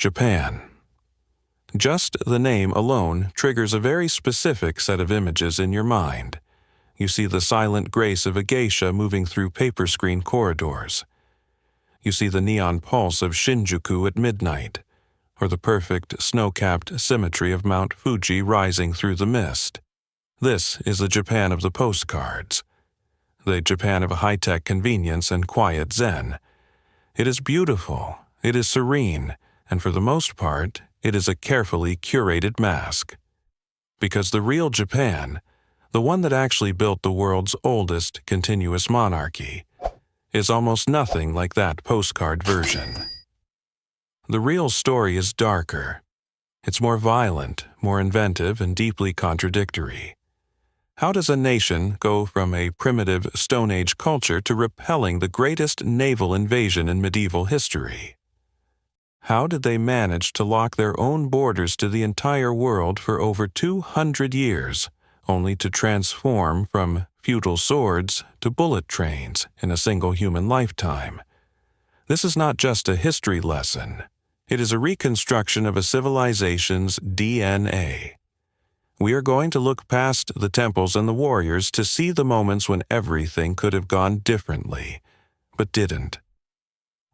Japan. Just the name alone triggers a very specific set of images in your mind. You see the silent grace of a geisha moving through paper screen corridors. You see the neon pulse of Shinjuku at midnight, or the perfect snow-capped symmetry of Mount Fuji rising through the mist. This is the Japan of the postcards, the Japan of high-tech convenience and quiet zen. It is beautiful, it is serene, and for the most part, it is a carefully curated mask. Because the real Japan, the one that actually built the world's oldest continuous monarchy, is almost nothing like that postcard version. The real story is darker. It's more violent, more inventive, and deeply contradictory. How does a nation go from a primitive Stone Age culture to repelling the greatest naval invasion in medieval history? How did they manage to lock their own borders to the entire world for over 200 years, only to transform from feudal swords to bullet trains in a single human lifetime? This is not just a history lesson. It is a reconstruction of a civilization's DNA. We are going to look past the temples and the warriors to see the moments when everything could have gone differently, but didn't.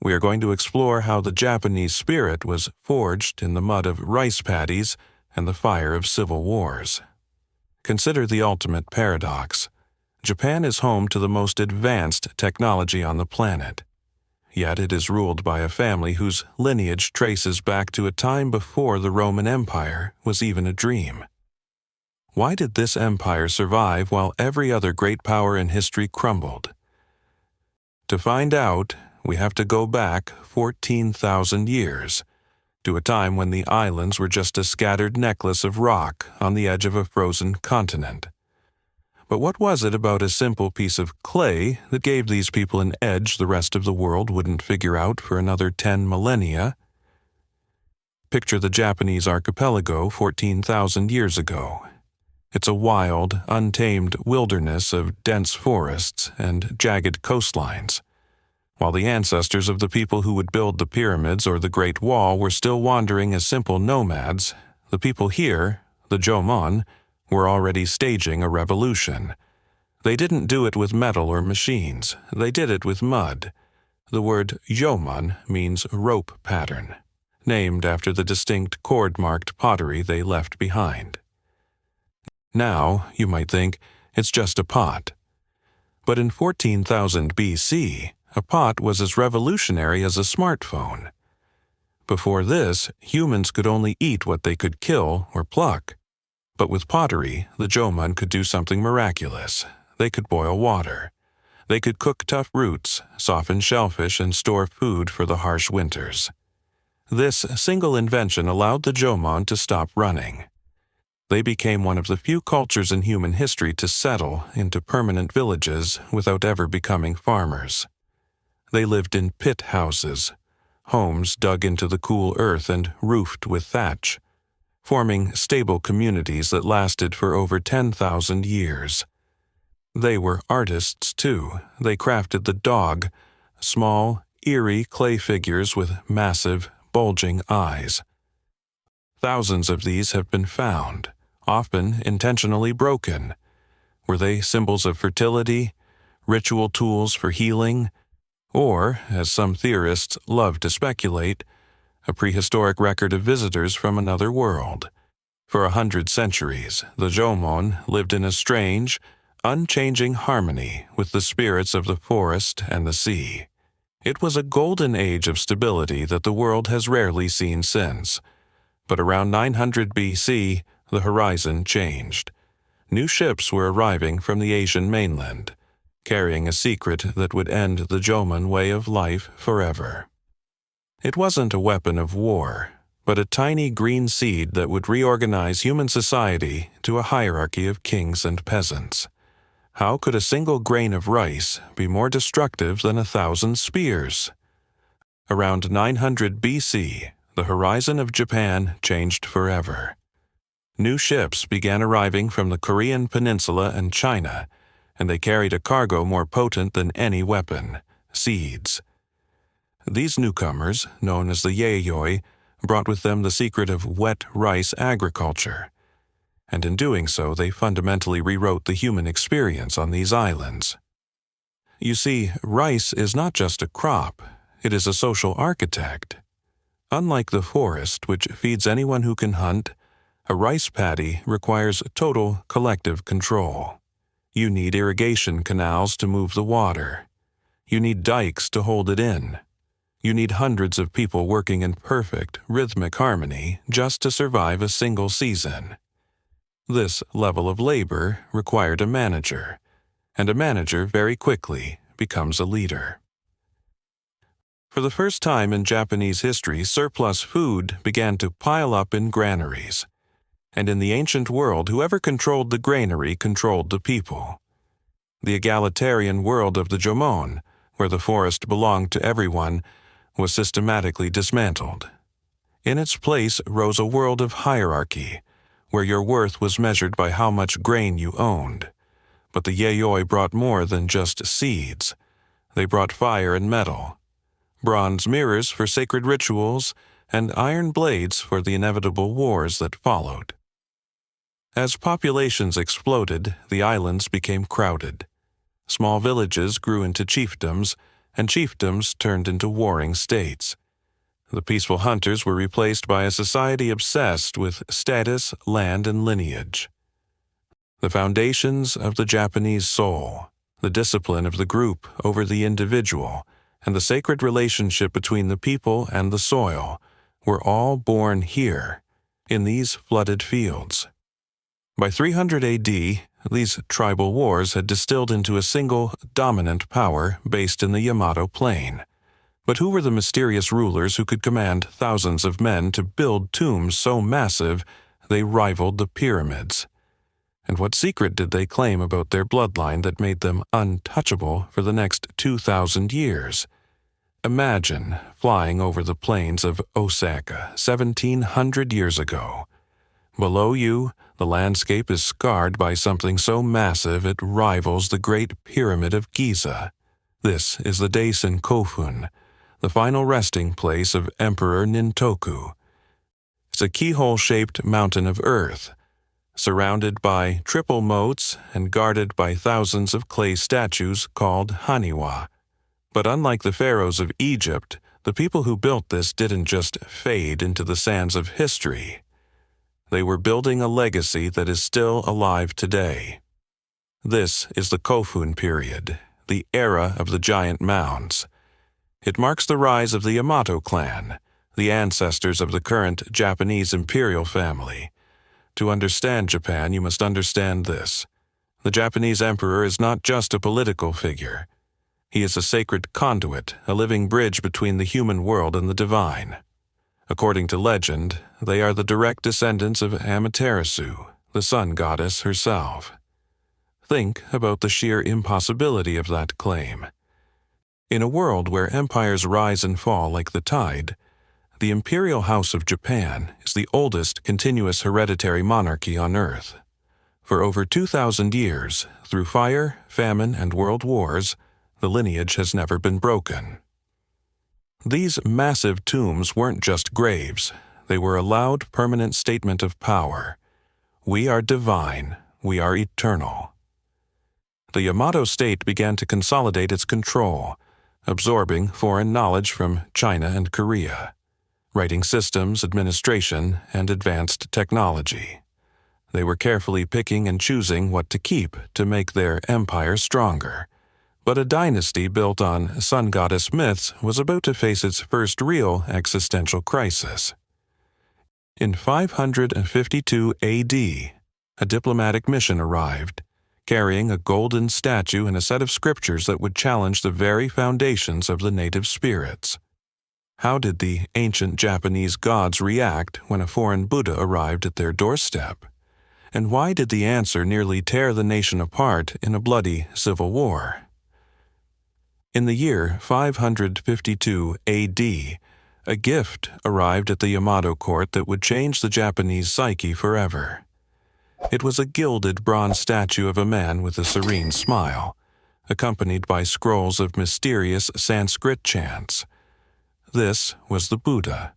We are going to explore how the Japanese spirit was forged in the mud of rice paddies and the fire of civil wars. Consider the ultimate paradox. Japan is home to the most advanced technology on the planet. Yet it is ruled by a family whose lineage traces back to a time before the Roman Empire was even a dream. Why did this empire survive while every other great power in history crumbled? To find out, we have to go back 14,000 years, to a time when the islands were just a scattered necklace of rock on the edge of a frozen continent. But what was it about a simple piece of clay that gave these people an edge the rest of the world wouldn't figure out for another 10 millennia? Picture the Japanese archipelago 14,000 years ago. It's a wild, untamed wilderness of dense forests and jagged coastlines. While the ancestors of the people who would build the pyramids or the Great Wall were still wandering as simple nomads, the people here, the Jomon, were already staging a revolution. They didn't do it with metal or machines. They did it with mud. The word Jomon means rope pattern, named after the distinct cord-marked pottery they left behind. Now, you might think, it's just a pot. But in 14,000 BC, a pot was as revolutionary as a smartphone. Before this, humans could only eat what they could kill or pluck. But with pottery, the Jomon could do something miraculous. They could boil water. They could cook tough roots, soften shellfish, and store food for the harsh winters. This single invention allowed the Jomon to stop running. They became one of the few cultures in human history to settle into permanent villages without ever becoming farmers. They lived in pit houses, homes dug into the cool earth and roofed with thatch, forming stable communities that lasted for over 10,000 years. They were artists, too. They crafted the dog, small, eerie clay figures with massive, bulging eyes. Thousands of these have been found, often intentionally broken. Were they symbols of fertility, ritual tools for healing, or, as some theorists love to speculate, a prehistoric record of visitors from another world? For 100 centuries, the Jomon lived in a strange, unchanging harmony with the spirits of the forest and the sea. It was a golden age of stability that the world has rarely seen since. But around 900 BC, the horizon changed. New ships were arriving from the Asian mainland, carrying a secret that would end the Jomon way of life forever. It wasn't a weapon of war, but a tiny green seed that would reorganize human society to a hierarchy of kings and peasants. How could a single grain of rice be more destructive than 1,000 spears? Around 900 BC, the horizon of Japan changed forever. New ships began arriving from the Korean peninsula and China, and they carried a cargo more potent than any weapon: seeds. These newcomers, known as the Yayoi, brought with them the secret of wet rice agriculture, and in doing so they fundamentally rewrote the human experience on these islands. You see, rice is not just a crop, it is a social architect. Unlike the forest, which feeds anyone who can hunt, a rice paddy requires total collective control. You need irrigation canals to move the water. You need dikes to hold it in. You need hundreds of people working in perfect, rhythmic harmony just to survive a single season. This level of labor required a manager, and a manager very quickly becomes a leader. For the first time in Japanese history, surplus food began to pile up in granaries. And in the ancient world, whoever controlled the granary controlled the people. The egalitarian world of the Jomon, where the forest belonged to everyone, was systematically dismantled. In its place rose a world of hierarchy, where your worth was measured by how much grain you owned. But the Yayoi brought more than just seeds. They brought fire and metal, bronze mirrors for sacred rituals, and iron blades for the inevitable wars that followed. As populations exploded, the islands became crowded. Small villages grew into chiefdoms, and chiefdoms turned into warring states. The peaceful hunters were replaced by a society obsessed with status, land, and lineage. The foundations of the Japanese soul, the discipline of the group over the individual, and the sacred relationship between the people and the soil were all born here, in these flooded fields. By 300 AD, these tribal wars had distilled into a single, dominant power based in the Yamato Plain. But who were the mysterious rulers who could command thousands of men to build tombs so massive they rivaled the pyramids? And what secret did they claim about their bloodline that made them untouchable for the next 2,000 years? Imagine flying over the plains of Osaka 1,700 years ago. Below you, the landscape is scarred by something so massive it rivals the Great Pyramid of Giza. This is the Daisen Kofun, the final resting place of Emperor Nintoku. It's a keyhole-shaped mountain of earth, surrounded by triple moats and guarded by thousands of clay statues called haniwa. But unlike the pharaohs of Egypt, the people who built this didn't just fade into the sands of history. They were building a legacy that is still alive today. This is the Kofun period, the era of the giant mounds. It marks the rise of the Yamato clan, the ancestors of the current Japanese imperial family. To understand Japan, you must understand this. The Japanese emperor is not just a political figure. He is a sacred conduit, a living bridge between the human world and the divine. According to legend, they are the direct descendants of Amaterasu, the sun goddess herself. Think about the sheer impossibility of that claim. In a world where empires rise and fall like the tide, the Imperial House of Japan is the oldest continuous hereditary monarchy on Earth. For over 2,000 years, through fire, famine, and world wars, the lineage has never been broken. These massive tombs weren't just graves, they were a loud, permanent statement of power. We are divine, we are eternal. The Yamato state began to consolidate its control, absorbing foreign knowledge from China and Korea, writing systems, administration, and advanced technology. They were carefully picking and choosing what to keep to make their empire stronger. But a dynasty built on sun goddess myths was about to face its first real existential crisis. In 552 AD, a diplomatic mission arrived, carrying a golden statue and a set of scriptures that would challenge the very foundations of the native spirits. How did the ancient Japanese gods react when a foreign Buddha arrived at their doorstep? And why did the answer nearly tear the nation apart in a bloody civil war? In the year 552 AD, a gift arrived at the Yamato court that would change the Japanese psyche forever. It was a gilded bronze statue of a man with a serene smile, accompanied by scrolls of mysterious Sanskrit chants. This was the Buddha.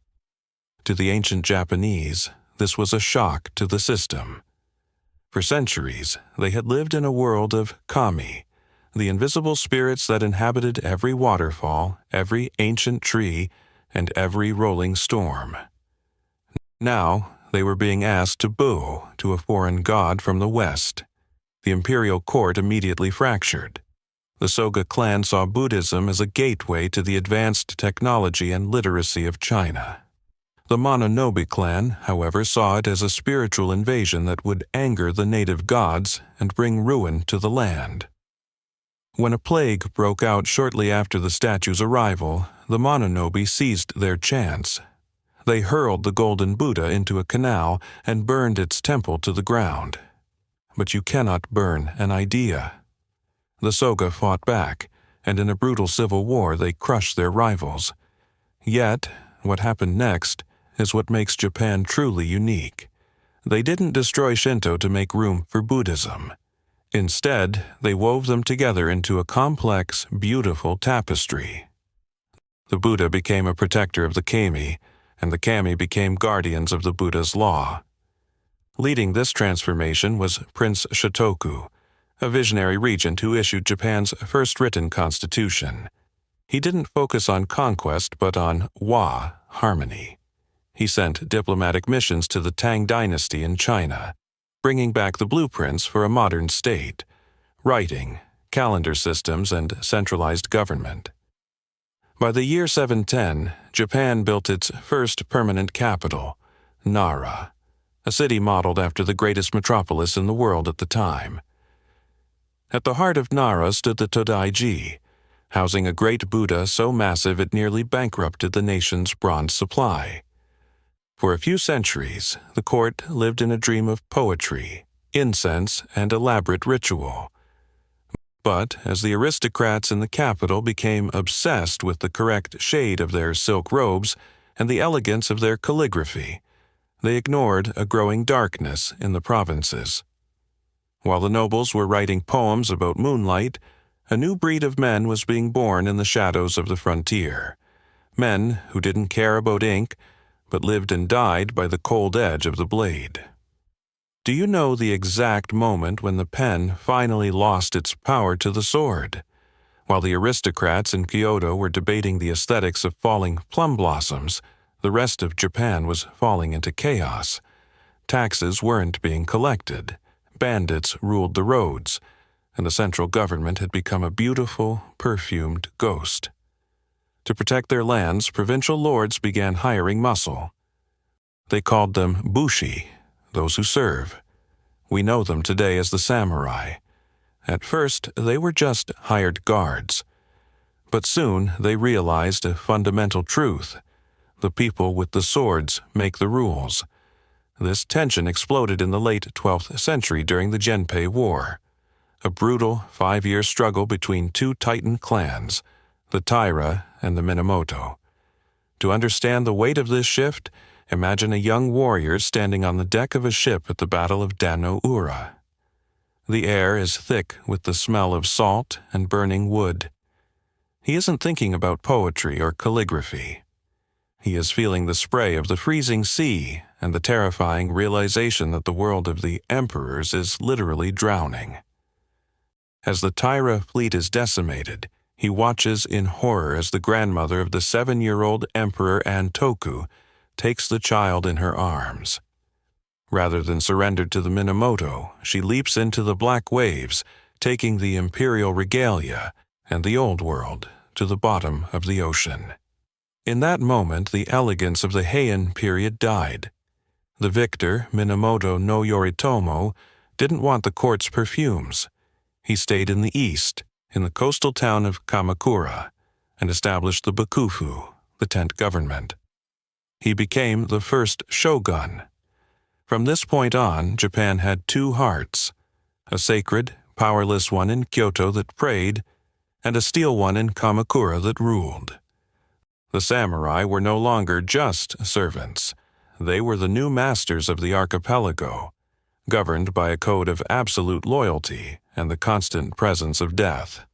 To the ancient Japanese, this was a shock to the system. For centuries, they had lived in a world of kami, the invisible spirits that inhabited every waterfall, every ancient tree, and every rolling storm. Now, they were being asked to bow to a foreign god from the west. The imperial court immediately fractured. The Soga clan saw Buddhism as a gateway to the advanced technology and literacy of China. The Mononobe clan, however, saw it as a spiritual invasion that would anger the native gods and bring ruin to the land. When a plague broke out shortly after the statue's arrival, the Mononobe seized their chance. They hurled the golden Buddha into a canal and burned its temple to the ground. But you cannot burn an idea. The Soga fought back, and in a brutal civil war they crushed their rivals. Yet, what happened next is what makes Japan truly unique. They didn't destroy Shinto to make room for Buddhism. Instead, they wove them together into a complex, beautiful tapestry. The Buddha became a protector of the kami, and the kami became guardians of the Buddha's law. Leading this transformation was Prince Shotoku, a visionary regent who issued Japan's first written constitution. He didn't focus on conquest but on wa, harmony. He sent diplomatic missions to the Tang dynasty in China, bringing back the blueprints for a modern state, writing, calendar systems, and centralized government. By the year 710, Japan built its first permanent capital, Nara, a city modeled after the greatest metropolis in the world at the time. At the heart of Nara stood the Todaiji, housing a great Buddha so massive it nearly bankrupted the nation's bronze supply. For a few centuries, the court lived in a dream of poetry, incense, and elaborate ritual. But as the aristocrats in the capital became obsessed with the correct shade of their silk robes and the elegance of their calligraphy, they ignored a growing darkness in the provinces. While the nobles were writing poems about moonlight, a new breed of men was being born in the shadows of the frontier. Men who didn't care about ink, but lived and died by the cold edge of the blade. Do you know the exact moment when the pen finally lost its power to the sword? While the aristocrats in Kyoto were debating the aesthetics of falling plum blossoms, the rest of Japan was falling into chaos. Taxes weren't being collected, bandits ruled the roads, and the central government had become a beautiful, perfumed ghost. To protect their lands, provincial lords began hiring muscle. They called them bushi, those who serve. We know them today as the samurai. At first, they were just hired guards. But soon they realized a fundamental truth. The people with the swords make the rules. This tension exploded in the late 12th century during the Genpei War, a brutal 5-year struggle between two titan clans, the Taira and the Minamoto. To understand the weight of this shift, imagine a young warrior standing on the deck of a ship at the Battle of Dan-no-Ura. The air is thick with the smell of salt and burning wood. He isn't thinking about poetry or calligraphy. He is feeling the spray of the freezing sea and the terrifying realization that the world of the emperors is literally drowning. As the Taira fleet is decimated, he watches in horror as the grandmother of the 7-year-old Emperor Antoku takes the child in her arms. Rather than surrender to the Minamoto, she leaps into the black waves, taking the imperial regalia and the old world to the bottom of the ocean. In that moment, the elegance of the Heian period died. The victor, Minamoto no Yoritomo, didn't want the court's perfumes. He stayed in the east, in the coastal town of Kamakura, and established the Bakufu, the tent government. He became the first shogun. From this point on, Japan had two hearts, a sacred, powerless one in Kyoto that prayed, and a steel one in Kamakura that ruled. The samurai were no longer just servants. They were the new masters of the archipelago, governed by a code of absolute loyalty and the constant presence of death.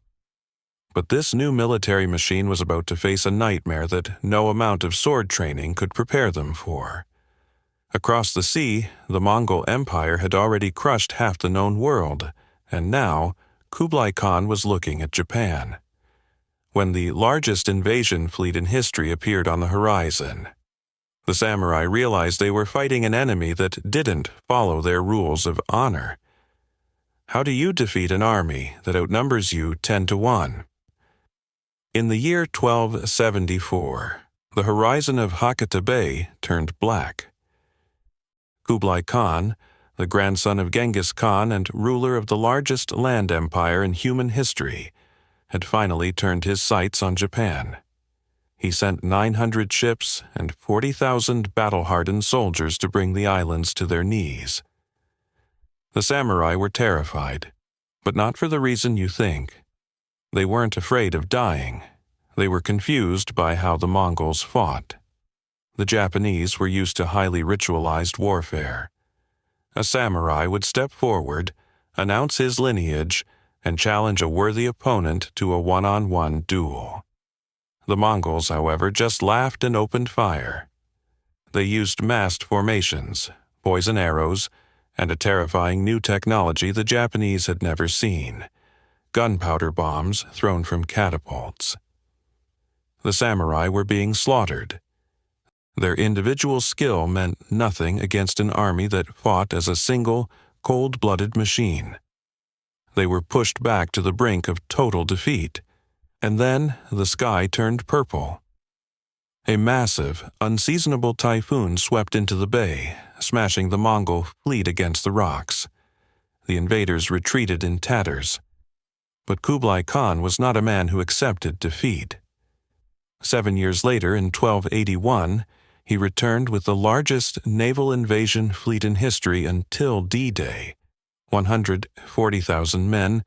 But this new military machine was about to face a nightmare that no amount of sword training could prepare them for. Across the sea, the Mongol Empire had already crushed half the known world, and now Kublai Khan was looking at Japan. When the largest invasion fleet in history appeared on the horizon, the samurai realized they were fighting an enemy that didn't follow their rules of honor. How do you defeat an army that outnumbers you 10-1? In the year 1274, the horizon of Hakata Bay turned black. Kublai Khan, the grandson of Genghis Khan and ruler of the largest land empire in human history, had finally turned his sights on Japan. He sent 900 ships and 40,000 battle-hardened soldiers to bring the islands to their knees. The samurai were terrified, but not for the reason you think. They weren't afraid of dying. They were confused by how the Mongols fought. The Japanese were used to highly ritualized warfare. A samurai would step forward, announce his lineage, and challenge a worthy opponent to a one-on-one duel. The Mongols, however, just laughed and opened fire. They used massed formations, poison arrows, and a terrifying new technology the Japanese had never seen: gunpowder bombs thrown from catapults. The samurai were being slaughtered. Their individual skill meant nothing against an army that fought as a single, cold-blooded machine. They were pushed back to the brink of total defeat, and then the sky turned purple. A massive, unseasonable typhoon swept into the bay, smashing the Mongol fleet against the rocks. The invaders retreated in tatters. But Kublai Khan was not a man who accepted defeat. 7 years later, in 1281, he returned with the largest naval invasion fleet in history until D-Day, 140,000 men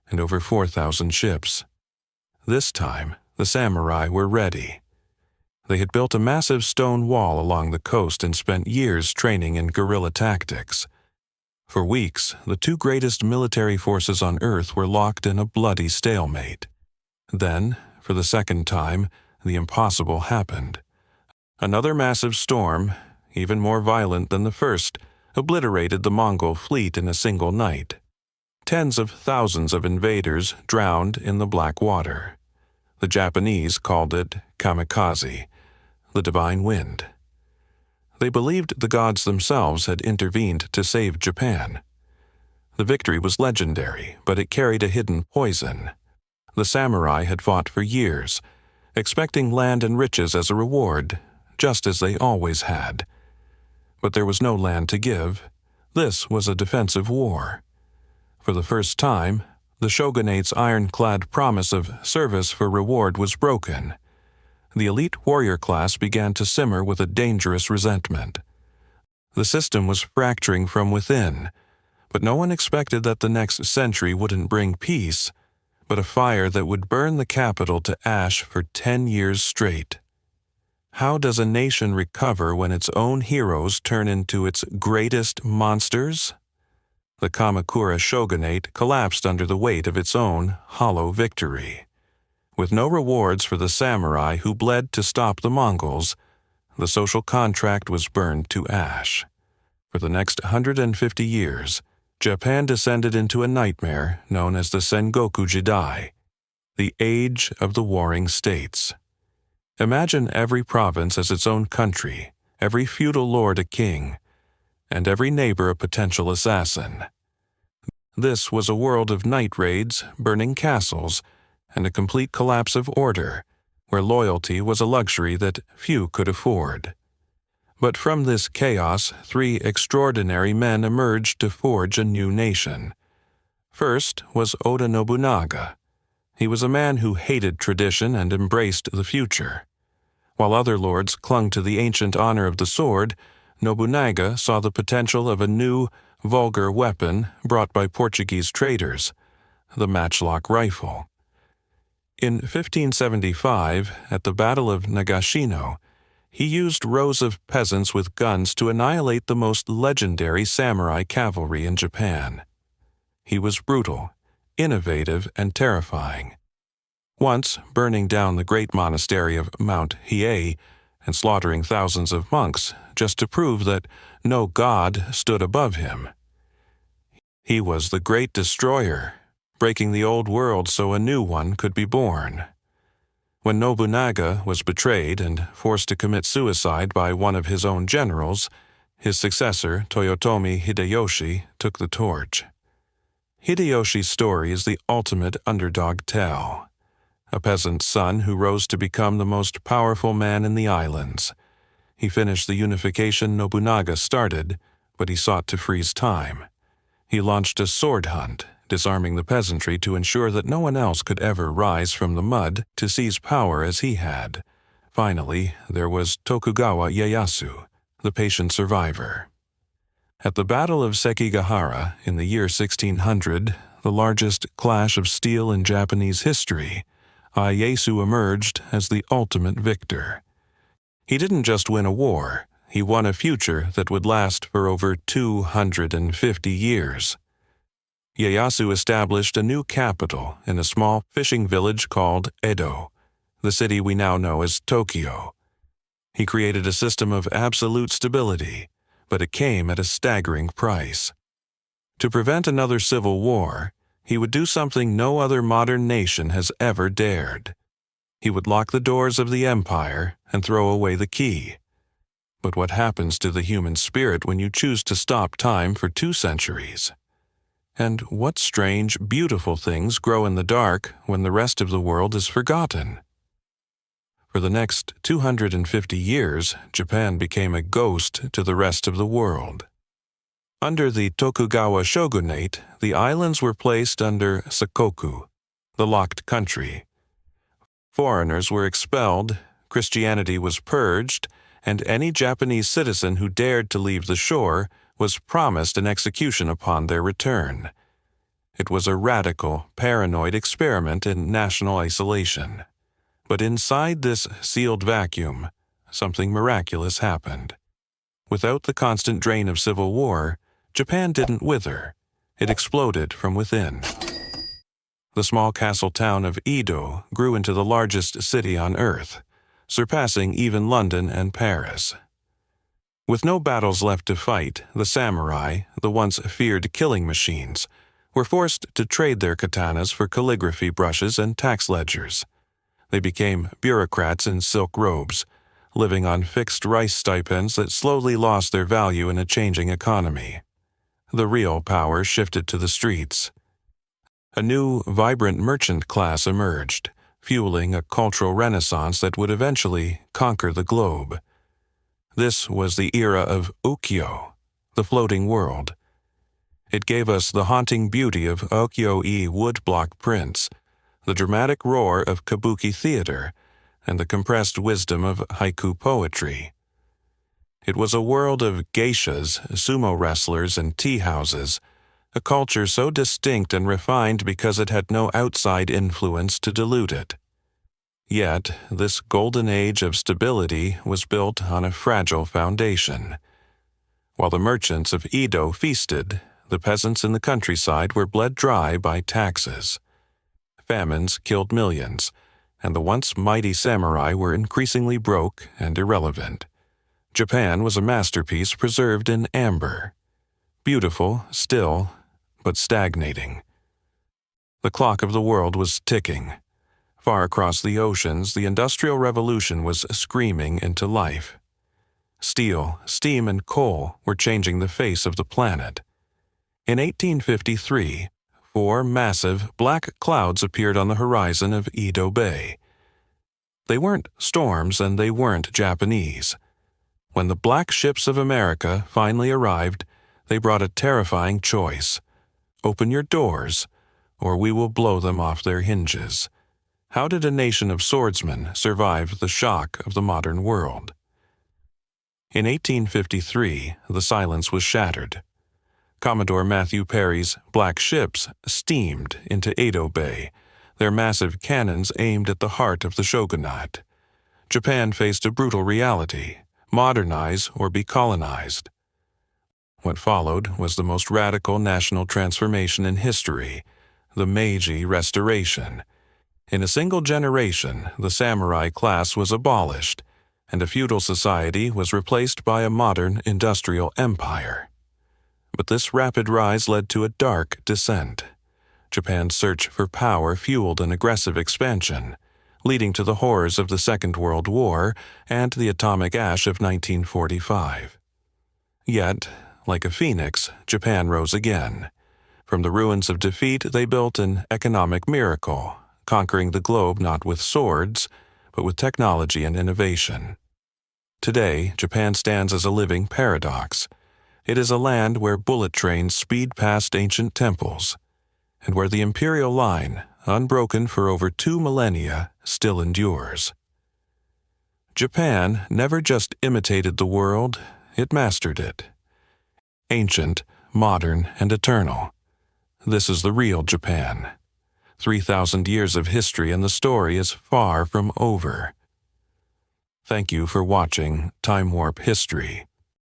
and over 4,000 ships. This time, the samurai were ready. They had built a massive stone wall along the coast and spent years training in guerrilla tactics. For weeks, the two greatest military forces on Earth were locked in a bloody stalemate. Then, for the second time, the impossible happened. Another massive storm, even more violent than the first, obliterated the Mongol fleet in a single night. Tens of thousands of invaders drowned in the black water. The Japanese called it kamikaze, the divine wind. They believed the gods themselves had intervened to save Japan. The victory was legendary, but it carried a hidden poison. The samurai had fought for years, expecting land and riches as a reward, just as they always had. But there was no land to give. This was a defensive war. For the first time, the shogunate's ironclad promise of service for reward was broken. The elite warrior class began to simmer with a dangerous resentment. The system was fracturing from within, but no one expected that the next century wouldn't bring peace, but a fire that would burn the capital to ash for 10 years straight. How does a nation recover when its own heroes turn into its greatest monsters? The Kamakura shogunate collapsed under the weight of its own hollow victory. With no rewards for the samurai who bled to stop the Mongols, the social contract was burned to ash. For the next 150 years, Japan descended into a nightmare known as the Sengoku Jidai, the Age of the Warring States. Imagine every province as its own country, every feudal lord a king, and every neighbor a potential assassin. This was a world of night raids, burning castles, and a complete collapse of order, where loyalty was a luxury that few could afford. But from this chaos, 3 extraordinary men emerged to forge a new nation. First was Oda Nobunaga. He was a man who hated tradition and embraced the future. While other lords clung to the ancient honor of the sword, Nobunaga saw the potential of a new, vulgar weapon brought by Portuguese traders, the matchlock rifle. In 1575, at the Battle of Nagashino, he used rows of peasants with guns to annihilate the most legendary samurai cavalry in Japan. He was brutal, innovative, and terrifying. once burning down the great monastery of Mount Hiei and slaughtering thousands of monks just to prove that no god stood above him. He was the great destroyer, breaking the old world so a new one could be born. When Nobunaga was betrayed and forced to commit suicide by one of his own generals, his successor, Toyotomi Hideyoshi, took the torch. Hideyoshi's story is the ultimate underdog tale. A peasant's son who rose to become the most powerful man in the islands. He finished the unification Nobunaga started, but he sought to freeze time. He launched a sword hunt, disarming the peasantry to ensure that no one else could ever rise from the mud to seize power as he had. Finally, there was Tokugawa Ieyasu, the patient survivor. At the Battle of Sekigahara in the year 1600, the largest clash of steel in Japanese history, Ieyasu emerged as the ultimate victor. He didn't just win a war, he won a future that would last for over 250 years. Ieyasu established a new capital in a small fishing village called Edo, the city we now know as Tokyo. He created a system of absolute stability, but it came at a staggering price. To prevent another civil war, he would do something no other modern nation has ever dared. He would lock the doors of the empire and throw away the key. But what happens to the human spirit when you choose to stop time for 2 centuries? And what strange, beautiful things grow in the dark when the rest of the world is forgotten? For the next 250 years, Japan became a ghost to the rest of the world. Under the Tokugawa shogunate, the islands were placed under Sakoku, the locked country. Foreigners were expelled, Christianity was purged, and any Japanese citizen who dared to leave the shore was promised an execution upon their return. It was a radical, paranoid experiment in national isolation. But inside this sealed vacuum, something miraculous happened. Without the constant drain of civil war, Japan didn't wither. It exploded from within. The small castle town of Edo grew into the largest city on earth, surpassing even London and Paris. With no battles left to fight, the samurai, the once feared killing machines, were forced to trade their katanas for calligraphy brushes and tax ledgers. They became bureaucrats in silk robes, living on fixed rice stipends that slowly lost their value in a changing economy. The real power shifted to the streets. A new, vibrant merchant class emerged, fueling a cultural renaissance that would eventually conquer the globe. This was the era of ukiyo, the floating world. It gave us the haunting beauty of ukiyo-e woodblock prints, the dramatic roar of kabuki theater, and the compressed wisdom of haiku poetry. It was a world of geishas, sumo wrestlers, and tea houses, a culture so distinct and refined because it had no outside influence to dilute it. Yet, this golden age of stability was built on a fragile foundation. While the merchants of Edo feasted, the peasants in the countryside were bled dry by taxes. Famines killed millions, and the once mighty samurai were increasingly broke and irrelevant. Japan was a masterpiece preserved in amber. Beautiful, still, but stagnating. The clock of the world was ticking. Far across the oceans, the Industrial Revolution was screaming into life. Steel, steam, and coal were changing the face of the planet. In 1853, 4 massive black clouds appeared on the horizon of Edo Bay. They weren't storms and they weren't Japanese. When the black ships of America finally arrived, they brought a terrifying choice. Open your doors, or we will blow them off their hinges. How did a nation of swordsmen survive the shock of the modern world? In 1853, the silence was shattered. Commodore Matthew Perry's black ships steamed into Edo Bay, their massive cannons aimed at the heart of the shogunate. Japan faced a brutal reality: modernize or be colonized. What followed was the most radical national transformation in history, the Meiji Restoration. In a single generation, the samurai class was abolished, and a feudal society was replaced by a modern industrial empire. But this rapid rise led to a dark descent. Japan's search for power fueled an aggressive expansion, leading to the horrors of the Second World War and the atomic ash of 1945. Yet, like a phoenix, Japan rose again. From the ruins of defeat, they built an economic miracle, conquering the globe not with swords, but with technology and innovation. Today, Japan stands as a living paradox. It is a land where bullet trains speed past ancient temples, and where the imperial line, unbroken for over 2 millennia, still endures. Japan never just imitated the world, it mastered it. Ancient, modern, and eternal. This is the real Japan. 3,000 years of history, and the story is far from over. Thank you for watching Time Warp History.